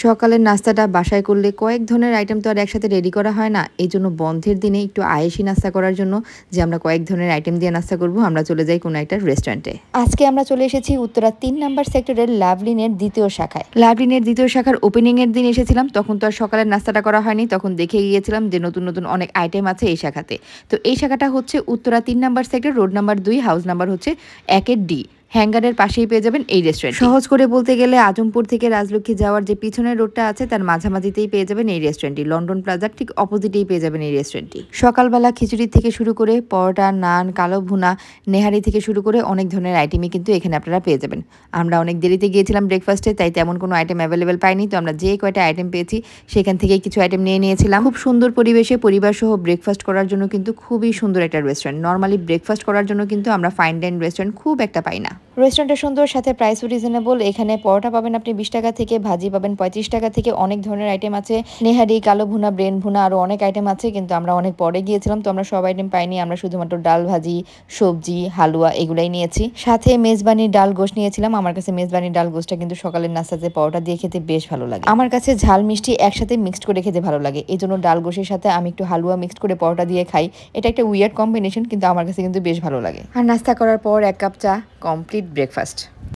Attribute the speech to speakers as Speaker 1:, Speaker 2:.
Speaker 1: সকালের নাস্তাটা বাসায় করলে কয়েক ধরনের আইটেম তো আর একসাথে রেডি করা হয় না। এইজন্য বন্ধের দিনে একটু আয়েশি নাস্তা করার জন্য যে আমরা কয়েক ধরনের আইটেম দিয়ে নাস্তা করব, আমরা চলে যাই কোনো একটা রেস্টুরেন্টে। আজকে আমরা চলে এসেছি উত্তরা ৩ নাম্বার সেক্টরের লাভলিনের দ্বিতীয় শাখায়। লাভলিনের দ্বিতীয় শাখার ওপেনিং এর দিন এসেছিলাম, তখন তো আর সকালের নাস্তাটা করা হয়নি। তখন দেখে গিয়েছিলাম যে নতুন নতুন অনেক আইটেম আছে এই শাখাতে। তো এই শাখাটা হচ্ছে Uttara ৩ number sector, road number ২, house number হচ্ছে ১-ডি। হ্যাঙ্গারের পাশেই পেয়ে যাবেন এই রেস্টুরেন্ট। সহজ করে বলতে গেলে আজমপুর থেকে রাজলক্ষ্মী যাওয়ার যে পিছনের রোডটা আছে তার মাঝামাঝিতেই পেয়ে যাবেন এই রেস্টুরেন্টটি। লন্ডন প্লাজার ঠিক অপোজিটেই পেয়ে যাবেন এই রেস্টুরেন্টটি। সকালবেলা খিচুড়ি থেকে শুরু করে পরোটা, নান, কালো ভুনা, নেহারি থেকে শুরু করে অনেক ধরনের আইটেমই কিন্তু এখানে আপনারা পেয়ে যাবেন। আমরা অনেক দেরিতে গিয়েছিলাম ব্রেকফাস্টে, তাই তেমন কোনো আইটেম অ্যাভেলেবেল পাইনি। তো আমরা যে কয়টা আইটেম পেয়েছি সেখান থেকেই কিছু আইটেম নিয়ে নিয়েছিলাম। খুব সুন্দর পরিবেশে পরিবার সহ ব্রেকফাস্ট করার জন্য কিন্তু খুবই সুন্দর একটা রেস্টুরেন্ট। নর্মালি ব্রেকফাস্ট করার জন্য কিন্তু আমরা ফাইন ডাইন রেস্টুরেন্ট খুব একটা পাই না। রেস্টুরেন্টটা সুন্দর, সাথে প্রাইসও রিজনেবল। এখানে পরোটা পাবেন আপনি ২০ টাকা থেকে, ভাজি পাবেন ৩৫ টাকা থেকে। অনেক ধরনের আইটেম আছে, নেহারি, কালো ভুনা, ব্রেন ভুনা, আরও অনেক আইটেম আছে। কিন্তু আমরা অনেক পরে গিয়েছিলাম, তো আমরা সব আইটেম পাইনি। আমরা শুধুমাত্র ডাল ভাজি, সবজি, হালুয়া এগুলাই নিয়েছি। সাথে মেজবানির ডাল গোশ নিয়েছিলাম। আমার কাছে মেজবানির ডাল গোশটা কিন্তু সকালের নাস্তাতে পরোটা দিয়ে খেতে বেশ ভালো লাগে। আমার কাছে ঝাল মিষ্টি একসাথে মিক্সড করে খেতে ভালো লাগে, এই জন্য ডাল গোশের সাথে আমি একটু হালুয়া মিক্সড করে পরোটা দিয়ে খাই। এটা একটা উইয়ার্ড কম্বিনেশন, কিন্তু আমার কাছে কিন্তু বেশ ভালো লাগে। আর নাস্তা করার পর ১ কাপ চা, কমপ্লিট ব্রেকফাস্ট।